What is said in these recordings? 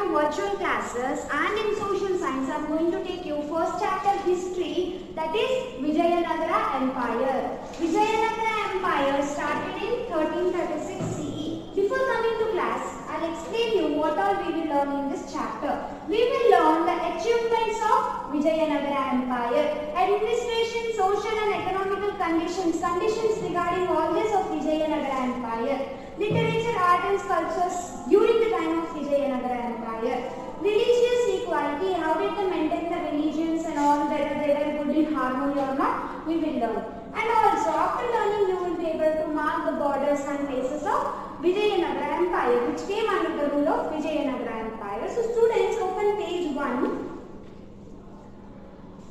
of virtual classes, and in social science I am going to take you first chapter history, that is Vijayanagara Empire. Vijayanagara Empire started in 1336 CE. Before coming to class, I will explain you what all we will learn in this chapter. We will learn the achievements of Vijayanagara Empire, administration, social and economical conditions regarding all this of Vijayanagara Empire, literature, art and sculptures during the time of Vijayanagara Empire, religious equality, how did they maintain the religions and all, whether they were good in harmony or not, we will learn. And also after learning you will be able to mark the borders and faces of Vijayanagara Empire, which came under the rule of Vijayanagara Empire. So students, open page 1.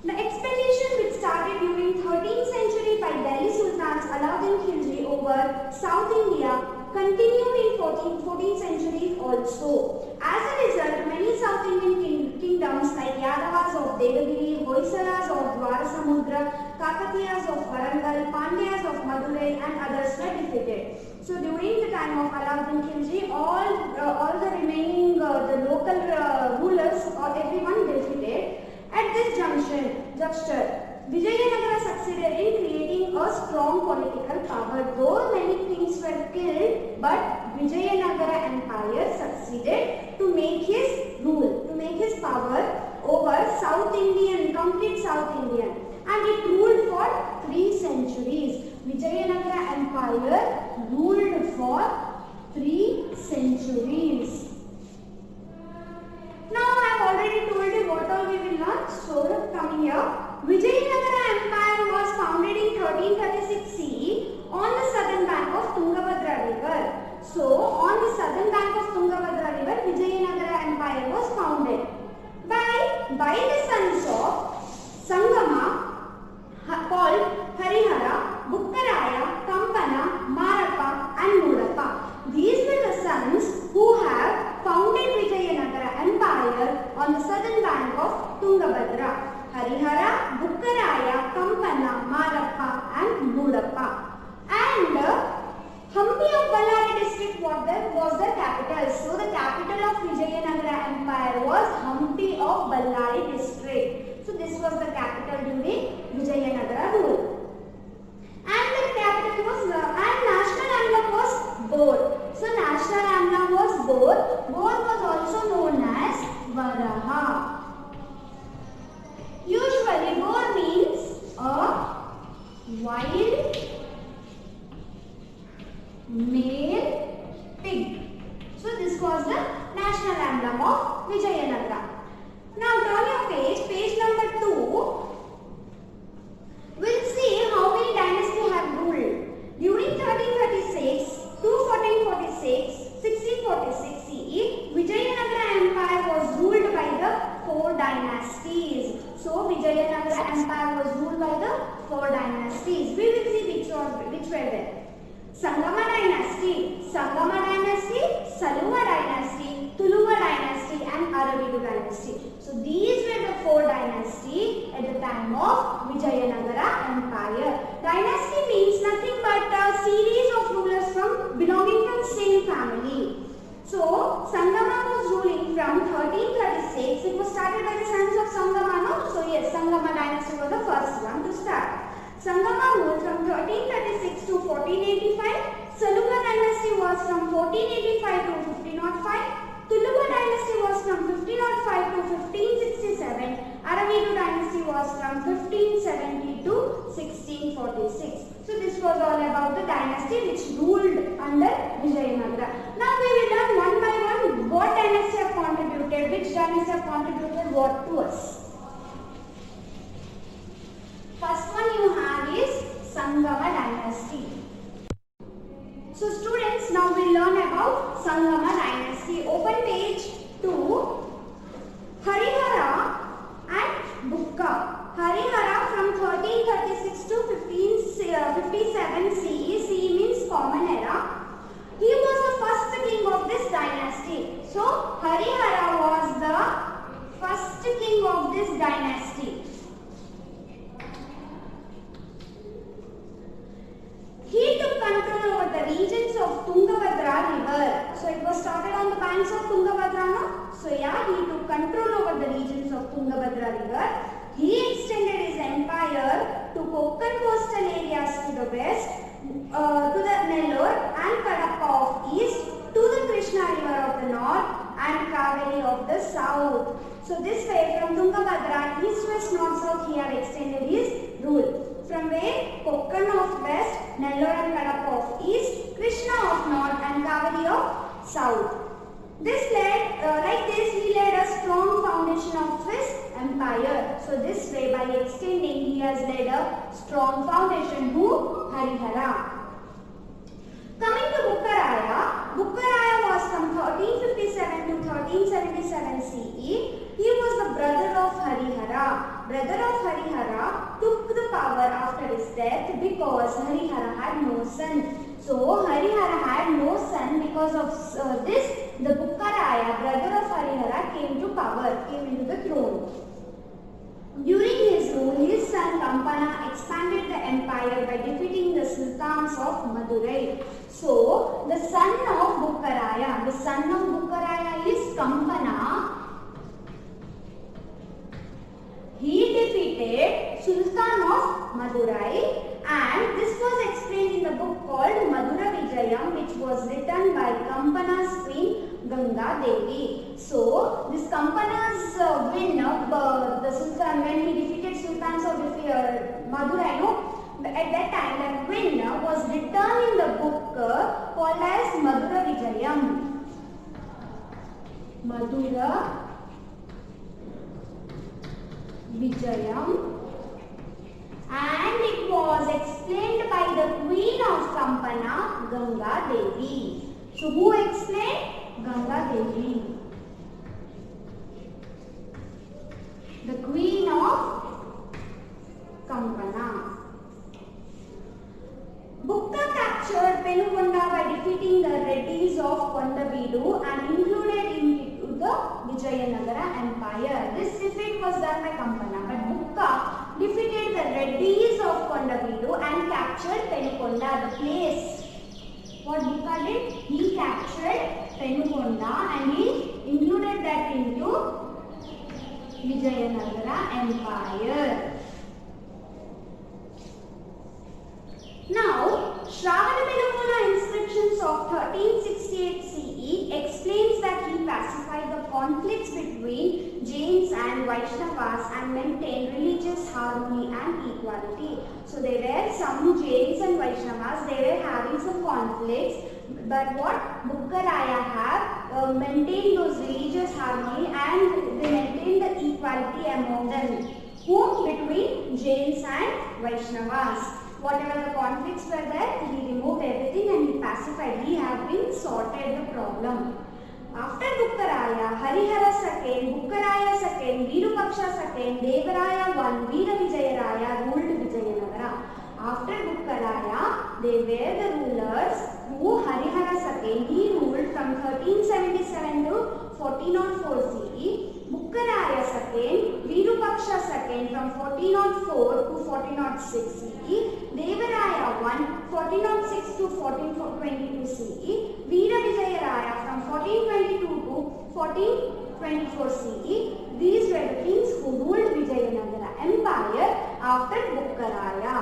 The expedition which started during 13th century by Delhi Sultans Alauddin Khilji over South India continued in 14th century also. As a result, many South Indian kingdoms like Yadavas of Devagiri, Hoysalas of Dwarasamudra, Kakatiyas of Warangal, Pandyas of Madurai and others were defeated. So during the time of Alauddin Khilji, all the remaining the local rulers or everyone defeated. At this juncture, Vijayanagara succeeded in creating a strong political power. Though many kings were killed, but Vijayanagara Empire succeeded to make his rule, to make his power over complete South Indian, and it ruled for 3 centuries. Vijayanagara Empire ruled for 3 centuries. Now I have already told you what all we will learn. So coming here, Vijayanagara Empire was founded in 1336 CE on the southern bank of Tungabhadra river. So on the southern bank of Tungabhadra river, Vijayanagara Empire was founded by the sons of Sangama called Harihara, Bukkaraya, Kampana, Marappa and Mudappa. These were the sons who have founded Vijayanagara Empire on the southern bank of Tungabhadra. Harihara, Bukkaraya, Kampana, Marappa and Mudappa. And Hampi of Ballari district was the capital. So the capital of Vijayanagara Empire was Hampi of Ballari district. So this was the capital during Vijayanagara rule. And the capital was and national emblem was boar. So national emblem was boar. Boar was also known as Varaha. Usually boar means a wild male pig. So this was the national emblem of Vijayanagara. Now turn your page number 2. We'll see how many dynasties have ruled. During 1336 to 1446, 1646 CE, Vijayanagara Empire was ruled by the 4 dynasties. So Vijayanagara Empire was ruled by the 4 dynasties. We will see which were there. Sangama dynasty, Saluva dynasty, Tuluva dynasty and Aravidu dynasty. So these were the 4 dynasties at the time of Vijayanagara Empire. Dynasty means nothing but a series of rulers belonging from same family. So Sangama was ruling from 1336. It was started by the sons of Sangama, no? So yes, Sangama dynasty was the first one to start. Sangama ruled from 1336 to 1485. Saluva dynasty was from 1485 to 1505. Tuluva dynasty was from 1505 to 1567. Aravidu dynasty was from 1570 to 1646. So this was all about the dynasty which ruled under Vijayanagara. Now we will learn one by one what dynasty have contributed, which dynasty have contributed what to us. First one you have is Sangama dynasty. So students, now we learn about Sangama dynasty. Open page 2. Harihara and Bukka. Harihara from 1336 to 1557 CE. CE means common era. He was the first king of this dynasty. So Harihara was the first king of this dynasty. He took control over the regions of Tungabhadra river. So it was started on the banks of Tungabhadra, no? So yeah, to the west, to the Nellore and Kadapa of east, to the Krishna river of the north and Kaveri of the south. So this way from Tungabhadra east, west, north, south he have extended his rule. From where? Konkan of west, Nellore and Kadapa of east, Krishna of north and Kaveri of south. This led, like this, he laid a strong foundation of his empire. So this way, by extending, he has laid a strong foundation. Who? Harihara. Coming to Bukkaraya, Bukkaraya was from 1357 to 1377 CE. He was the brother of Harihara. Brother of Harihara took the power after his death because Harihara had no son. So Harihara had no son. Because of this, the Bukkaraya, brother of Harihara, came to power, came into the throne. During his rule, his son Kampana expanded the empire by defeating the sultans of Madurai. So, the son of Bukkaraya is Kampana. He defeated Sultan of Madurai, and this was explained in the book called Madura Vijayam, which was written by Kampana's queen Ganga Devi. So, this Kampana's win, the Sultan, when he defeated sultans of Madurai, at that time that win was written in the book called as Madura Vijayam. Madura Vijayam, and it was explained by the queen of Kampana, Ganga Devi. So who explained? Ganga Devi, the queen of Kampana. Bukka captured Penukonda by defeating the Reddis of Kondavidu and included into the Vijayanagara Empire. This defeat was done by Kampana, but Bukka defeated the Reddis of Kondavidu and captured Penukonda, the place. What Bukka did? He captured Penukonda and he included that into Vijayanagara Empire. Now, Shravanabelamula inscriptions of 1368 CE explains that he pacified the conflicts between Jains and Vaishnavas and maintained religious harmony and equality. So there were some Jains and Vaishnavas, they were having some conflicts, but what Bukkaraya have maintained those religious harmony and they maintained the equality among them. Whom? Between Jains and Vaishnavas. Whatever the conflicts were there, he removed everything and he pacified. He have been sorted the problem. After Bukkaraya, Harihara II, Bukkaraya II, Virupaksha II, Devaraya I, Veera Vijayaraya ruled Vijayanagara. After Bukkaraya, they were the rulers who Harihara II, he ruled from 1377 to 1404 CE. Bukkaraya II, Virupaksha II from 1404 to 1406 CE, Devaraya I 1406 to 1422 CE, Veera Vijayaraya from 1422 to 1424 CE. These were the kings who ruled Vijayanagara Empire after Bukkaraya.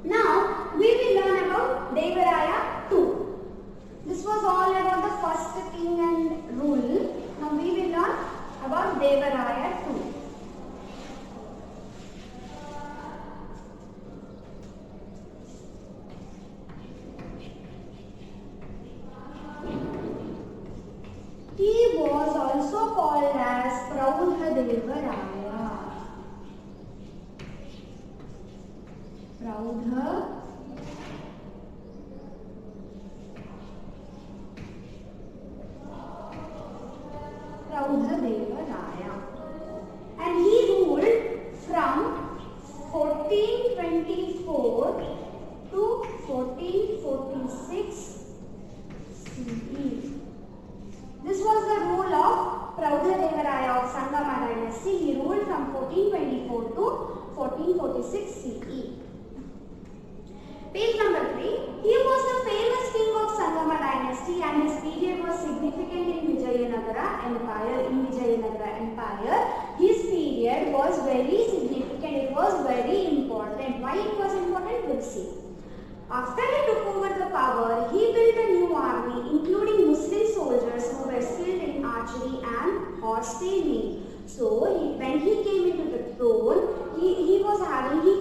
Now we will learn about Devaraya II. This was all about the first king and rule. Now we will learn about Devaraya II. He was also called as Praudha Devaraya. Praudha Devaraya, and he ruled from 1424 to 1446 CE. This was the rule of Praudha Devaraya of Sangama dynasty. He ruled from 1424 to 1446 CE. Page number 3. He was the famous king of Sangama dynasty and his period was significant in Vijayanagara Empire. His period was very significant. It was very important. Why it was important? We'll see. After he took over the power, he built a new army including Muslim soldiers who were skilled in archery and horse taming. So when he came into the throne, he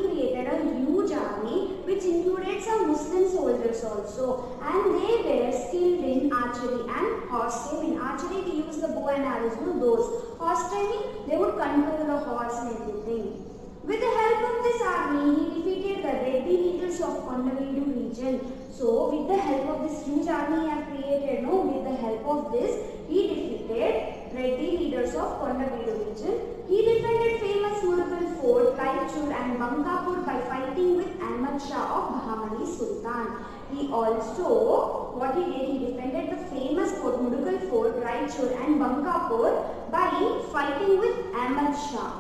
created a huge army which included some Muslim soldiers also, and they were skilled in archery and horse taming. Archery, they use the bow and arrows, those. Horse taming, they would control the horse and everything. With the help of this army, he defeated the Reddy leaders of Kondaveedu region. So, with the help of this huge army he had created, with the help of this, he defeated Reddy leaders of Kondaveedu region. He defended famous Murugan fort, Raichur and Bankapur by fighting with Ahmad Shah of Bahamani Sultan. He also, what he did, he defended the famous fort, Murugan fort, Raichur and Bankapur by fighting with Ahmad Shah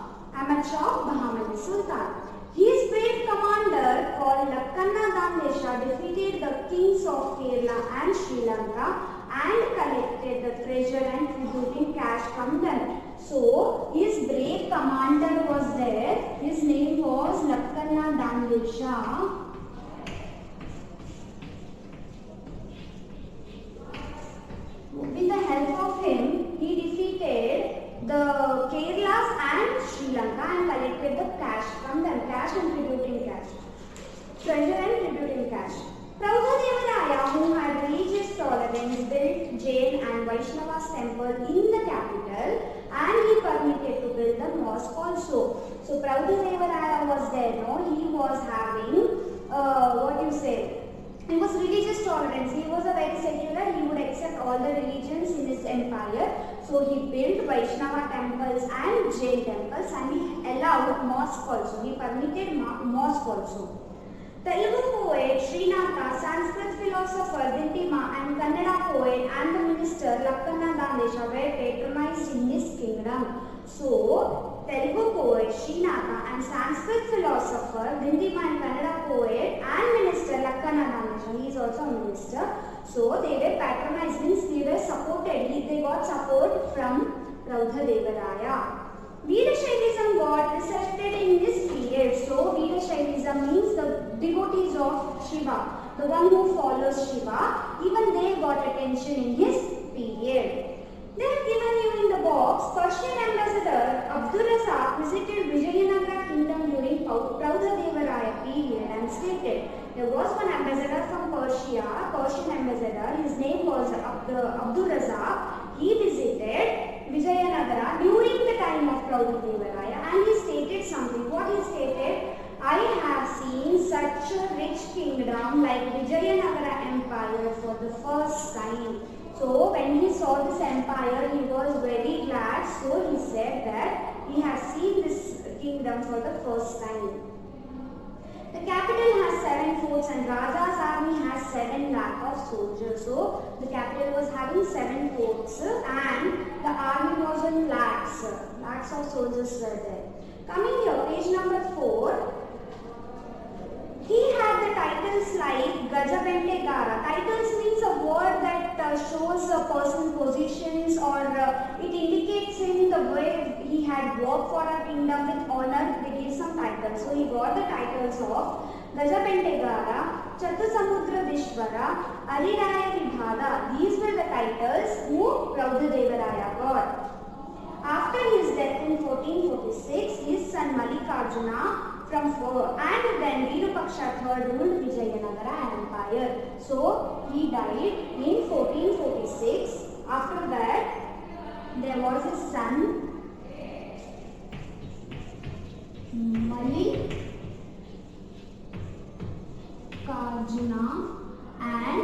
of Bahamani Sultan. His brave commander called Lakkanna Damlesha defeated the kings of Kerala and Sri Lanka and collected the treasure and tributing cash from them. So, his brave commander was there. His name was Lakkanna Damlesha. With the help of him, he defeated the Kerala's and Sri Lanka and collected the cash from them, cash and tributing cash, treasure and tributing cash. Prabhudevaraya, who had religious tolerance, built Jain and Vaishnava's temple in the capital, and he permitted to build the mosque also. So Prabhudevaraya was there, he was having, he was religious tolerance. He was a very secular, he would accept all the religions in his empire. So he built Vaishnava temples and Jain temples, and he allowed mosque also. He permitted mosque also. Telugu poet Srinatha, Sanskrit philosopher Dintima, and Kannada poet and the minister Lakkanna Damlesha were patronized in his kingdom. So, Telugu poet Srinatha and Sanskrit philosopher Dintima and Kannada poet and minister Lakkanna Damlesha, he is also a minister. So, they were patronized, means they were supported, they got support from Prabhudevaraya. Veerashaivism got resurrected in this period. So, Veerashaivism means the devotees of Shiva, the one who follows Shiva, even they got attention in his period. They have given you in the box, Persian ambassador Abdur Razak visited Vijayanagara kingdom during Prabhudevaraya period and stated, there was one ambassador from Persia, Persian ambassador, his name was Abdur Razak. He visited Vijayanagara during the time of Prabhudevaraya and he stated something. What he stated? I have seen such a rich kingdom like Vijayanagara Empire for the first time. So when he saw this empire, he was very glad. So he said that he has seen this kingdom for the first time. The capital has 7 forts and Raja's army has 7 lakh of soldiers. So the capital was having 7 forts and the army was in lakhs. Lakhs of soldiers were there. Coming here, page number 4. He had the titles like Gajabentegara. Titles means a word that shows a person's positions or it indicates him the way he had worked for a kingdom with honor. They gave some titles. So he got the titles of Gajabentegara, Chatusamudra Vishwara, Ariraya Vibhada. These were the titles who Prabhudevaraya got. After his death in 1446, his son Mallikarjuna and then Virupaksha III ruled Vijayanagara Empire. So he died in 1446. After that, there was his son Mallikarjuna and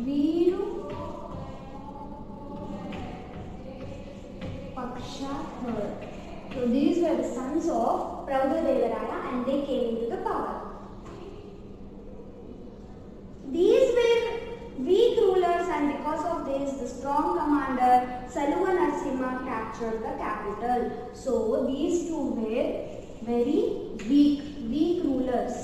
Virupaksha III. So these were the sons of Prabhudevaraya and they came into the power. These were weak rulers and because of this the strong commander Saluva Narasimha captured the capital. So these two were very weak rulers.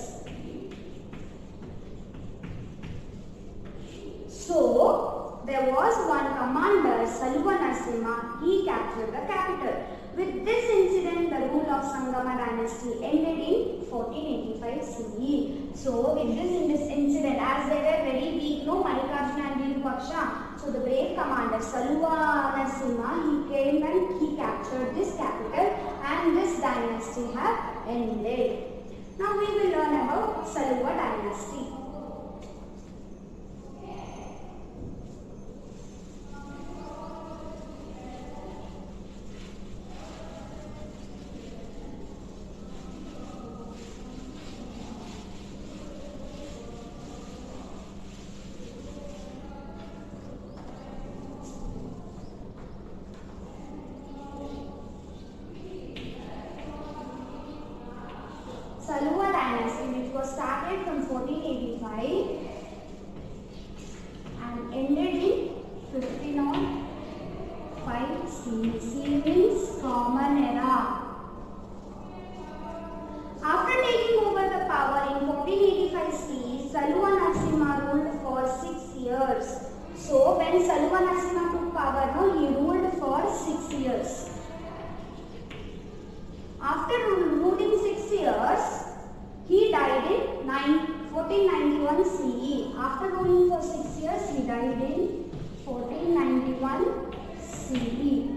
So there was one commander Saluva Narasimha, he captured the capital. With this incident, the rule of Sangama dynasty ended in 1485 CE. So, with this incident, as they were very weak, no Mallikarjuna and Virupaksha, so the brave commander Saluva Narasimha, he came and he captured this capital, and this dynasty have ended. Now we will learn about Saluva dynasty. Saluva dynasty, which was started from 1485 and ended in 1505 CE. CE means Common Era. After taking over the power in 1485 CE, Saluva Narasimha ruled for 6 years. So when Saluva Narasimha took power, no, he ruled for 6 years. After ruling 6 years, he died in 1491 CE. After ruling for 6 years, he died in 1491 CE.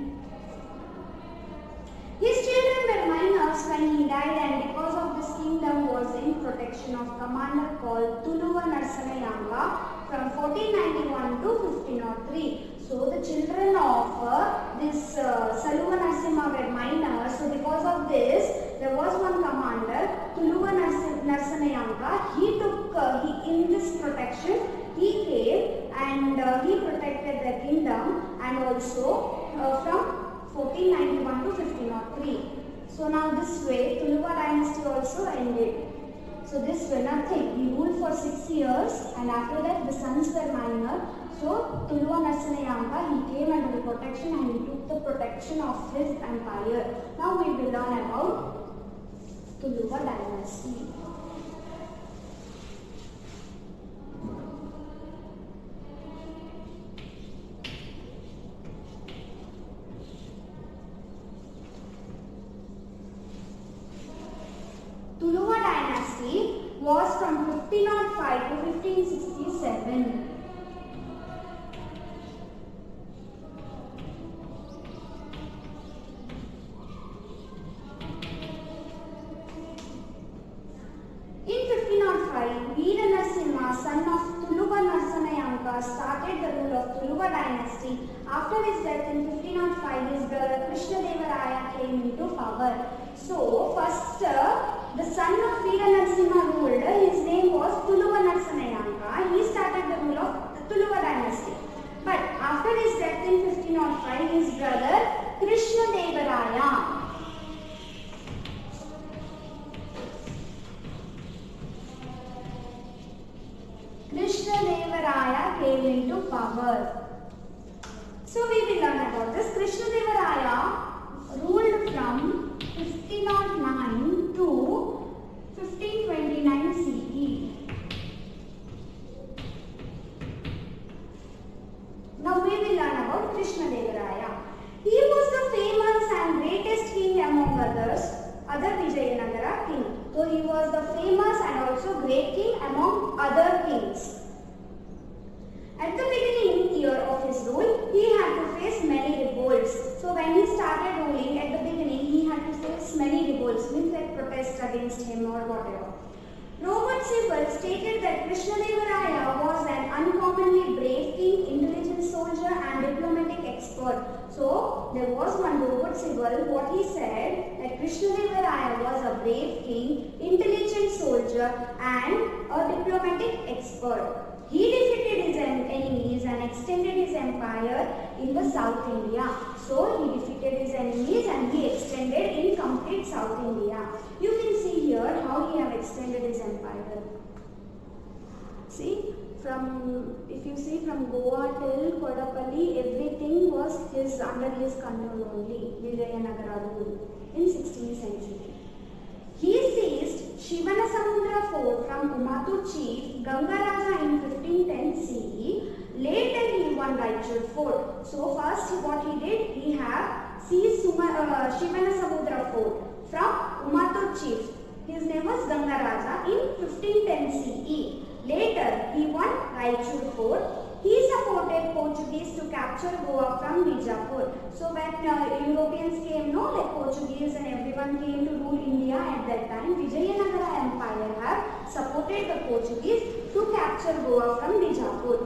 His children were minors when he died, and because of this kingdom was in protection of commander called Tuluva Narasimha from 1491 to 1503. So the children of this Saluva Narasimha were minors. So because of this, there was one commander, Tuluva Narasimha. He took in this protection. He came and he protected the kingdom, and also from 1491 to 1503. So now this way, Tuluva dynasty also ended. So this way nothing. He ruled for 6 years, and after that the sons were minor. So Tuluva Narasimha, he came under the protection and he took the protection of his empire. Now we will learn about Tuluva dynasty. Tuluva dynasty was from 1505 to 1567. In 1505, Veera Narasimha, son of Tuluva Narasimha, started the rule of Tuluva dynasty. After his death in 1505, his brother Krishnadeva came into power. So, first the son of Veera Narasimha ruled. His name was Tuluva Narasimha. He started the rule of the Tuluva dynasty. But after his death in 1505, his brother Krishnadeva came into power. So we will learn about this. Krishnadeva ruled from 1509 to 1529 CE. Now we will learn about Krishnadeva. He was the famous and greatest king among other Vijayanagara king. So he was the famous and also great king among other kings. At the beginning year of his rule, he had to face many revolts. So when he started ruling, at the beginning, he had to face many revolts, means like protests against him or whatever. Robert Sewell stated that Krishnadeva was an uncommonly brave king, intelligent soldier and diplomatic expert. So there was one Robert Sewell, what he said, that Krishnadeva was a brave king, intelligent soldier and a diplomatic expert. He defeated his enemies and extended his empire in the South India. So he defeated his enemies and he extended in complete South India. You can see here how he have extended his empire. See, if you see from Goa till Kodapalli, everything was under his control only, Vijayanagara rule in 16th century. He seized Shivanasamudra fort from Umatur chief Gangaraja in 1510 CE. Later he won Raichur fort. So first what he did, he have seized Shivanasamudra fort from Umatur chief. His name was Gangaraja in 1510 CE. Later, he won Raichur fort. He supported Portuguese to capture Goa from Bijapur. So when Europeans came, no, like Portuguese and everyone came to rule India at that time, Vijayanagara Empire have supported the Portuguese to capture Goa from Bijapur.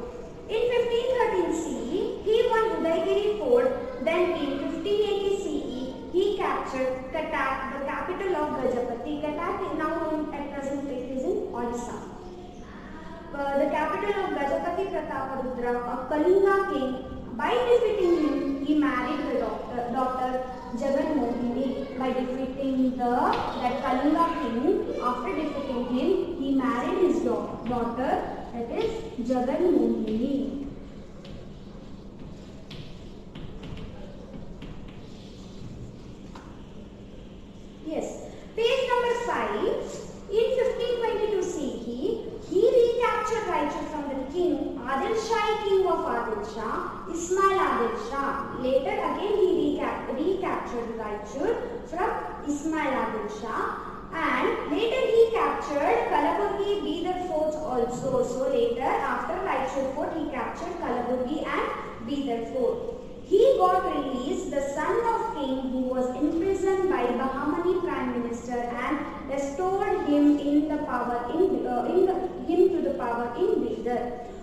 In 1513 CE, he won Udaygiri fort. Then in 1580 CE, he captured Cuttack, the capital of Gajapati. Cuttack is now known at present it is in Odisha. The capital of Gajapati Prataparudra, a Kalinga king. By defeating him, he married the daughter Jaganmohini. By defeating that Kalinga king, after defeating him, he married his daughter, that is Jaganmohini. Yes. Page number 5. In 1522 CE, he recaptured Raichur from the king, Adil Shah, king of Adil Shah, Ismail Adil Shah. Later again he recaptured Raichur from Ismail Adil Shah, and later he captured Kalaburgi, Bidar forts also. So later after Raichur fort he captured Kalaburgi and Bidar fort. He got released, the son of king who was imprisoned by Bahmani prime minister, and restored him in the power in Bidar.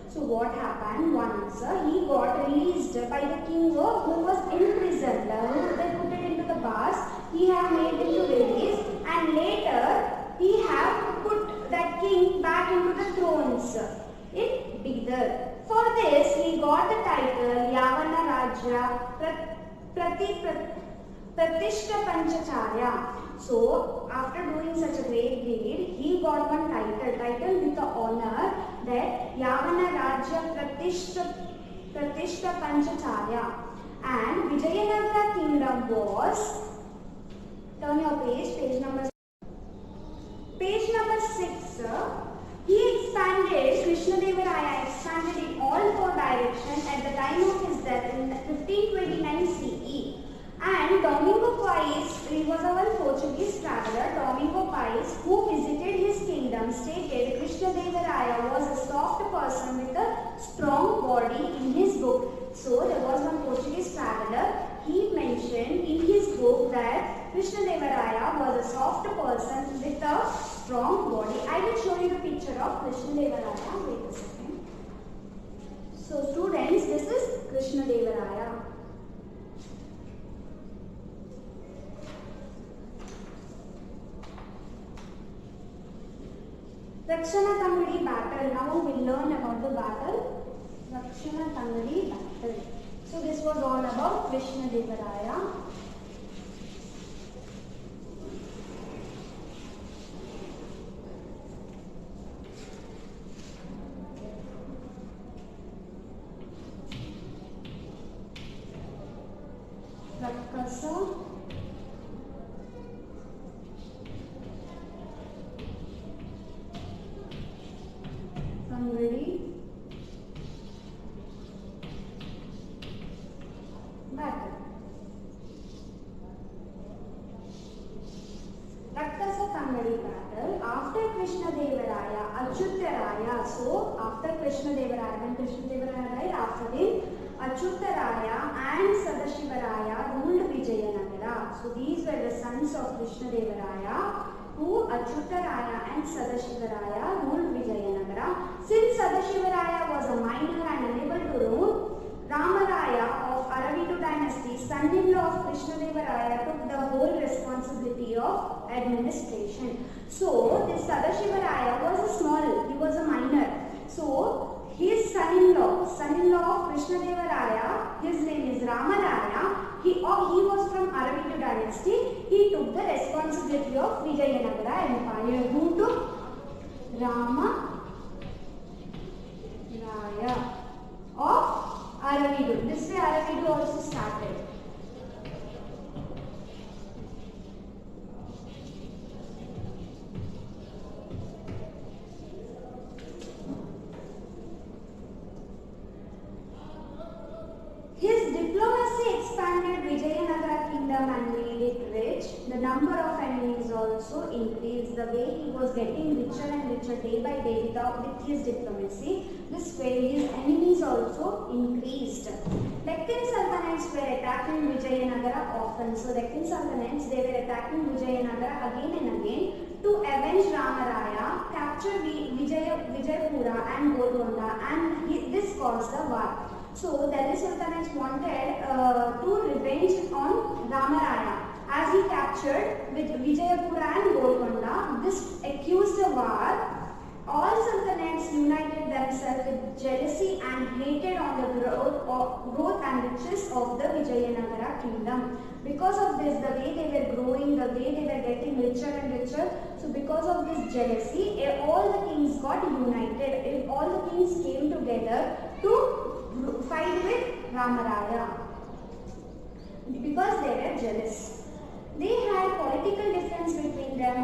So what happened once he got released by the king who was imprisoned. They put it into the bars. He have made him to release, and later he have put that king back into the thrones in Bidar. For this, he got the title Yavana Rajya Pratishta Panchacharya. So, after doing such a great deed, he got one title with the honor that Yavana Rajya Pratishta Panchacharya. And Vijayanagara kingdom was, turn your page number 6. He expanded, Krishnadevaraya expanded in all four directions at the time of his death in 1529 CE. And Domingo Pais, he was a one Portuguese traveller, Domingo Pais, who visited his kingdom, stated Krishnadevaraya was a soft person with a strong body in his book. So there was one Portuguese traveller, he mentioned in his book that Krishnadevaraya was a soft person with a strong body. I will show you the picture of Krishnadevaraya. Wait a second. So students, this is Krishnadevaraya. Rakshana Tangadi battle. Now we will learn about the battle. Rakshana Tangadi battle. So this was all about Krishnadevaraya. Rakasa Tangadi battle. Rakasa Tangadi battle. After Krishnadevaraya, Achyutaraya. So after Krishnadevaraya, when Krishnadevaraya died, after him Achyutaraya and Sadashivaraya ruled Vijayanagara. So these were the sons of Krishnadevaraya, who Achyutaraya and Sadashivaraya ruled Vijayanagara. Since Sadashivaraya was a minor and unable to rule, Ramaraya of Aravidu dynasty, son-in-law of Krishnadevaraya, took the whole responsibility of administration. So this Sadashivaraya was a small, he was a minor. So his son-in-law of Krishnadevaraya, his name is Ramaraya, he was from Aravidu dynasty. He took the responsibility of Vijayanagara Empire. Who took? Ramaraya of Aravidu. This way Aravidu also started. His diplomacy expanded Vijayanagara kingdom and made it rich, the number of enemies also increased. The way he was getting richer and richer day by day with his diplomacy, this way his enemies also increased. Deccan Sultanates were attacking Vijayanagara often. So Deccan Sultanates, they were attacking Vijayanagara again and again to avenge Ramaraya, capture Vijayapura and Golconda, and this caused the war. So Delhi Sultanates wanted to revenge on Ramaraya as he captured Vijayapura and Golconda. This accused the war. All sultanates united themselves with jealousy and hatred on the growth and riches of the Vijayanagara kingdom. Because of this, the way they were growing, the way they were getting richer and richer, so because of this jealousy, all the kings got united. All the kings came together to fight with Ramaraya because they were jealous. They had political difference between them,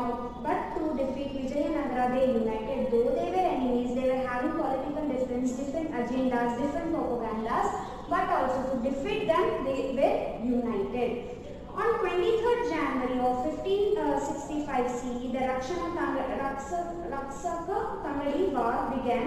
but to defeat Vijayanagara they united. Though they were enemies, they were having political difference, different agendas, different propagandas, but also to defeat them they were united. On 23rd January of 1565 CE, the Raksaka Tangadi War began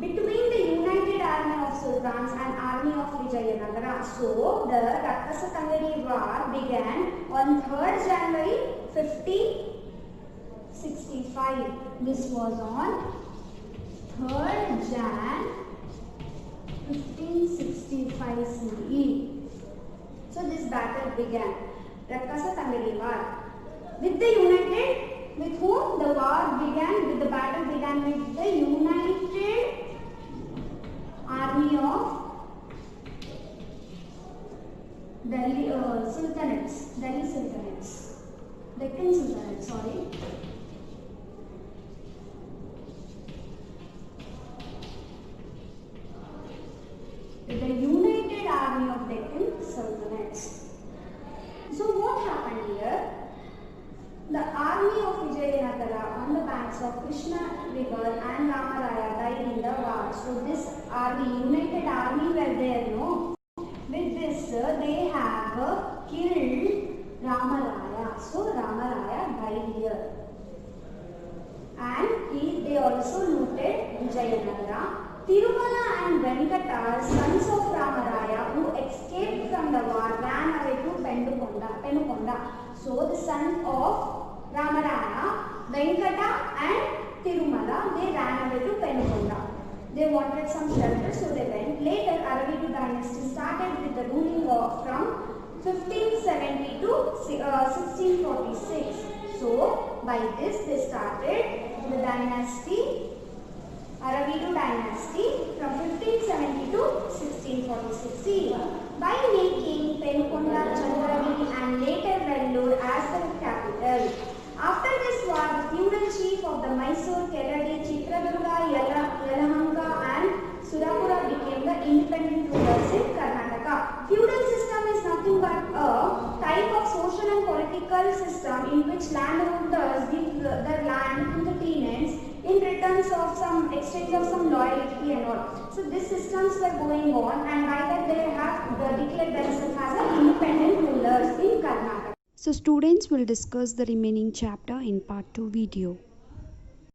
between the united army of sultans and army of Vijayanagara. So, the Rakasa Tangadi War began on 3rd January 1565. This was on 3rd Jan 1565 CE. So, this battle began. Rakasa Tangadi War. With the united, with whom the war began, with the battle began with the united army of Delhi Sultanates, Deccan Sultanates, sorry. With the united army of Deccan Sultanates. So what happened here? The army of Vijayanagara on the banks of Krishna river and Ramaraya died in the war. So this army, united army were there, no? With this they have killed Ramaraya. So Ramaraya died here. And they also looted Vijayanagara. Tirumala and Venkata, sons of Ramaraya, who escaped from the war, ran away to Penukonda. So the sons of Ramaraya, Venkata and Tirumala, they ran away to Penukonda. They wanted some shelter, so they went. Later, Aravidu dynasty started with the ruling from 1570 to 1646. So, by this they started the dynasty, Aravidu dynasty from 1570 to 1646. By making Penukonda, Chandravini and later Vellore as the capital. After this war, the feudal chief of the Mysore, Keladi, Chitradurga, Yelahanka and Surapura became the independent rulers in Karnataka. Feudal system is nothing but a type of social and political system in which landowners give their land to the tenants in returns of some exchange of some loyalty and all. So these systems were going on, and by that they have declared themselves as independent rulers in Karnataka. So students will discuss the remaining chapter in part 2 video.